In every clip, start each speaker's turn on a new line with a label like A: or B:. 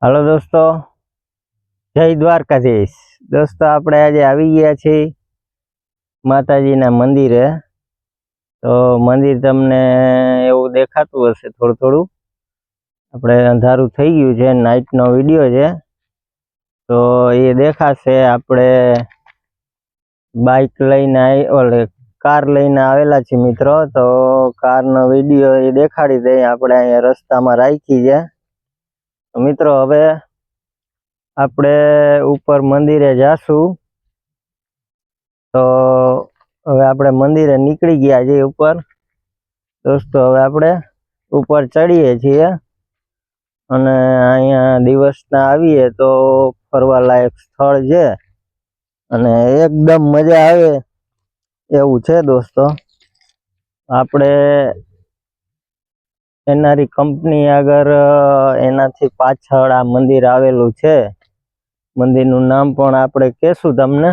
A: Hello दोस्तों, जय द्वारकाधीश। दोस्तों આપણે આજે આવી ગયા છીએ માતાજીના મંદિરે। તો મંદિર તમને એવું દેખાતું હશે થોડું થોડું। આપણે અંધારું થઈ ગયું છે, નાઈટનો વિડિયો છે તો એ દેખાશે। આપણે બાઇક લઈને ઓલે કાર લઈને આવેલા છે મિત્રો, તો કારનો વિડિયો એ દેખાડી દે। આપણે અહીંયા રસ્તામાં રાખી છે મિત્રો। હવે આપણે ઉપર મંદિરે જાશું। તો હવે આપણે મંદિરે નીકળી ગયા છીએ ઉપર દોસ્તો। હવે આપણે ઉપર ચડીએ છીએ અને અહીંયા દિવસના આવીએ તો ફરવા લાયક સ્થળ છે અને એકદમ મજા આવે એવું છે દોસ્તો। આપણે એનઆરઈ કંપની આગળ એનાથી પાછળ આ મંદિર આવેલું છે। મંદિરનું નામ પણ આપણે કહેશું તમને,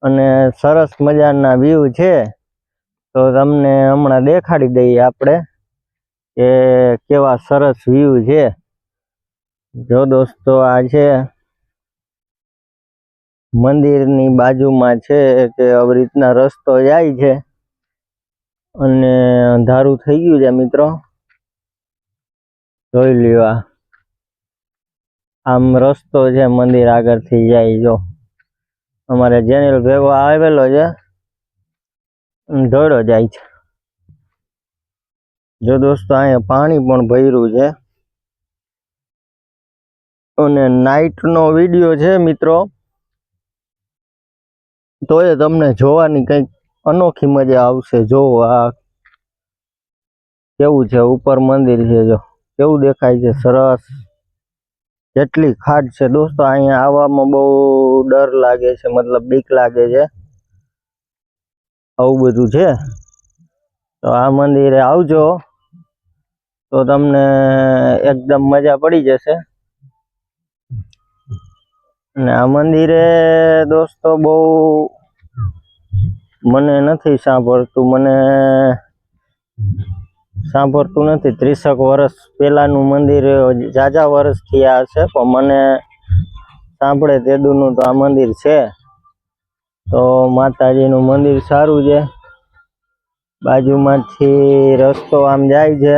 A: અને સરસ મજાના વ્યૂ છે તો તમને હમણાં દેખાડી દઈએ આપણે કે કેવા સરસ વ્યૂ છે। જો દોસ્તો આ છે મંદિરની બાજુમાં છે કે આવી રીતના રસ્તો જાય છે અને અંધારું થઈ ગયું છે મિત્રો। જોઈ લ્યો, આમ રસ્તો છે મંદિર આગળથી જાય। જો અમારે જેનિલ ભેગો આવેલો છે, દોડો જાય છે। જો દોસ્તો અહીંયા પાણી પણ ભર્યું છે અને નાઈટનો વિડિયો છે મિત્રો, તો એ તમને જોવાની કંઈક અનોખી મજા આવશે। જો આ કેવું છે, ઉપર મંદિર છે, જો કેવું દેખાય છે, સરસ। કેટલી ખાટ છે દોસ્તો, અહીંયા આવવામાં બહુ ડર લાગે છે, મતલબ બીક લાગે છે। આવું બધું છે તો આ મંદિરે આવજો તો તમને એકદમ મજા પડી જશે। અને આ મંદિરે દોસ્તો બહુ મને નથી સાંભળતું નથી। 30 વર્ષ પહેલાનું મંદિર, ઝાઝા વર્ષ થયા હશે, પણ મને સાંભળે તેદુનું તો આ મંદિર છે। તો માતાજીનું મંદિર સારું છે। બાજુમાંથી રસ્તો આમ જાય છે,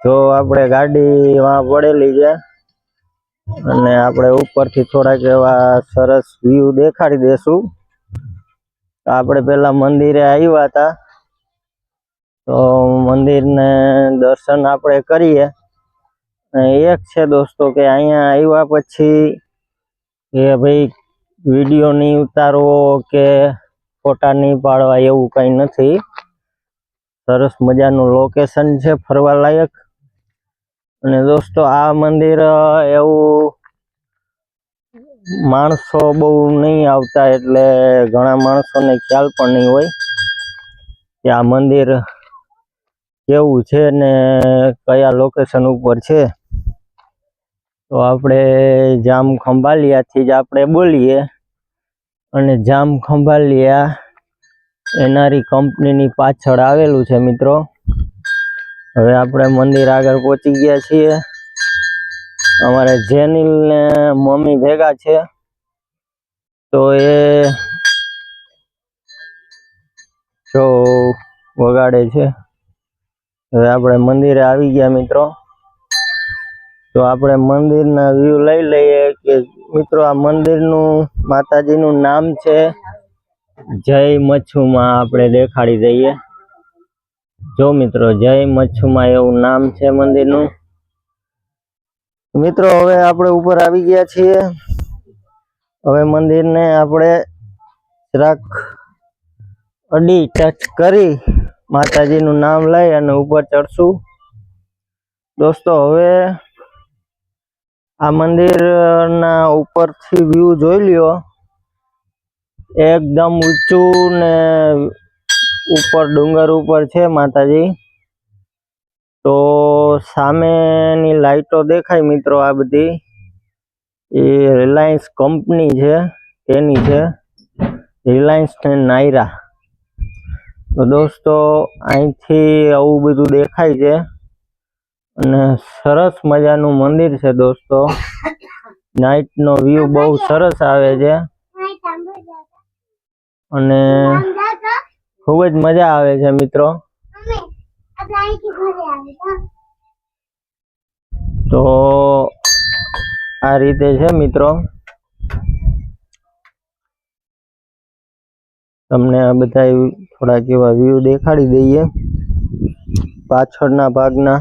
A: જો આપણે ગાડી વાં પડેલી છે અને આપણે ઉપરથી થોડાક એવા સરસ વ્યૂ દેખાડી દેશું। આપણે પેલા મંદિરે આવ્યા હતા તો મંદિરને દર્શન આપણે કરીએ। એક છે દોસ્તો કે અહીંયા આવ્યા પછી કે ભાઈ વિડીયો નહીં ઉતારવો કે ફોટા નહીં પાડવા એવું કંઈ નથી। સરસ મજાનું લોકેશન છે ફરવા લાયક। અને દોસ્તો આ મંદિર એવું માણસો બહુ નહીં આવતા, એટલે ઘણા માણસોને ખ્યાલ પણ નહીં હોય કે આ મંદિર કેવું છે ને કયા લોકેશન ઉપર છે। તો આપણે જામ ખંભાલિયાથી જ આપણે બોલીએ, અને જામ ખંભાલિયા એનઆરઈ કંપનીની પાછળ આવેલું છે મિત્રો। હવે આપણે મંદિર આગળ પહોંચી ગયા છીએ। અમારે જેનિલ ને મમ્મી ભેગા છે તો એ જો વગાડે છે। હવે આપણે મંદિરે આવી ગયા મિત્રો, તો આપણે મંદિરના વ્યૂ લઈ લઈએ કે મિત્રો આ મંદિરનું માતાજીનું નામ છે જય મચ્છુમાં। આપણે દેખાડી દઈએ, જો મિત્રો જય મચ્છુમાં એવું નામ છે મંદિરનું મિત્રો। હવે આપણે ઉપર આવી ગયા છીએ। હવે મંદિરને આપણે જરાક અડી ટચ કરી માતાજીનું નામ લઈ અને ઉપર ચડશું દોસ્તો। હવે આ મંદિરના ઉપરથી વ્યૂ જોઈ લ્યો, એકદમ ઊંચું ને ઉપર ડુંગર ઉપર છે માતાજી। તો સામેની લાઈટો દેખાય મિત્રો, આ બધી એ રિલાયન્સ કંપની છે એની છે, રિલાયન્સ ને નાયરા। તો દોસ્તો અહીંથી આવું બધું દેખાય છે અને સરસ મજાનું મંદિર છે દોસ્તો. નાઈટ નો વ્યૂ બહુ સરસ આવે છે અને ખૂબ જ મજા આવે છે મિત્રો. તો આ રીતે છે મિત્રો. તમને આ બધા થોડાક એવા વ્યૂ દેખાડી દઈએ પાછળના ભાગના.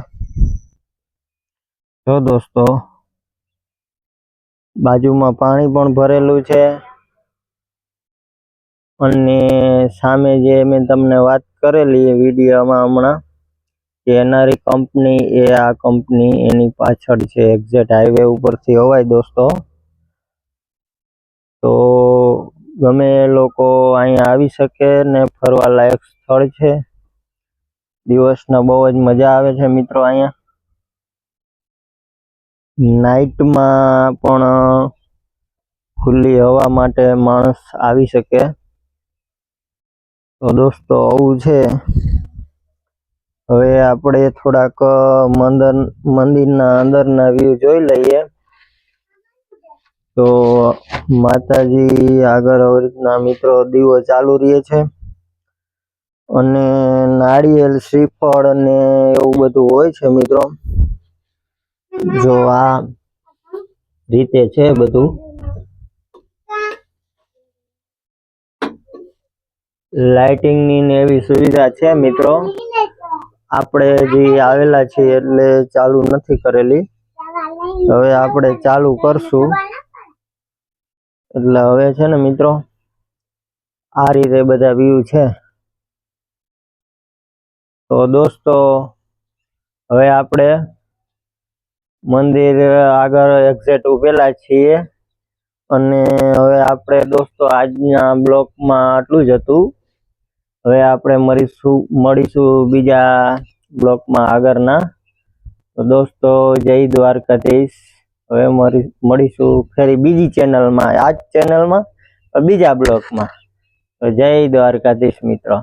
A: જો દોસ્તો બાજુમાં પાણી પણ ભરેલું છે અને સામે જે મેં તમને વાત કરેલી વિડીયોમાં હમણાં કે એનઆરઈ કંપની, એ આ કંપની એની પાછળ છે. એક્ઝેક્ટ હાઈવે ઉપરથી હોવાય દોસ્તો. તો ગમે લોકો અહીંયા આવી શકે ને ફરવા લાયક સ્થળ છે. દિવસના બહુ જ મજા આવે છે મિત્રો. અહીંયા નાઈટમાં પણ ખુલ્લી હવા માટે માણસ આવી શકે. તો દોસ્તો આવું છે. હવે આપણે થોડાક મંદિરના અંદરના વ્યૂ જોઈ લઈએ. તો માતાજી આગળ આવી રીતના મિત્રો દીવો ચાલુ રહે છે અને નાળિયેર, શ્રીફળ અને એવું બધું હોય છે મિત્રો. જો આ રીતે છે બધું. લાઇટિંગ ની ને એવી સુવિધા છે મિત્રો. આપણે જે આવેલા છીએ એટલે ચાલુ નથી કરેલી. હવે આપણે ચાલુ કરશું. એટલે હવે છે ને મિત્રો આ રીતે બધા વ્યૂ છે. તો દોસ્તો હવે આપણે મંદિર આગળ એક્ઝેક્ટ ઉભેલા છીએ અને હવે આપણે દોસ્તો આજના બ્લોગમાં આટલું જ હતું. હવે આપણે મળીશું બીજા બ્લોગમાં આગળના. તો દોસ્તો જય દ્વારકાધીશ. હવે મળીશું ફરી બીજી ચેનલમાં, આ જ ચેનલમાં બીજા બ્લોગમાં. તો જય દ્વારકાધીશ મિત્રો.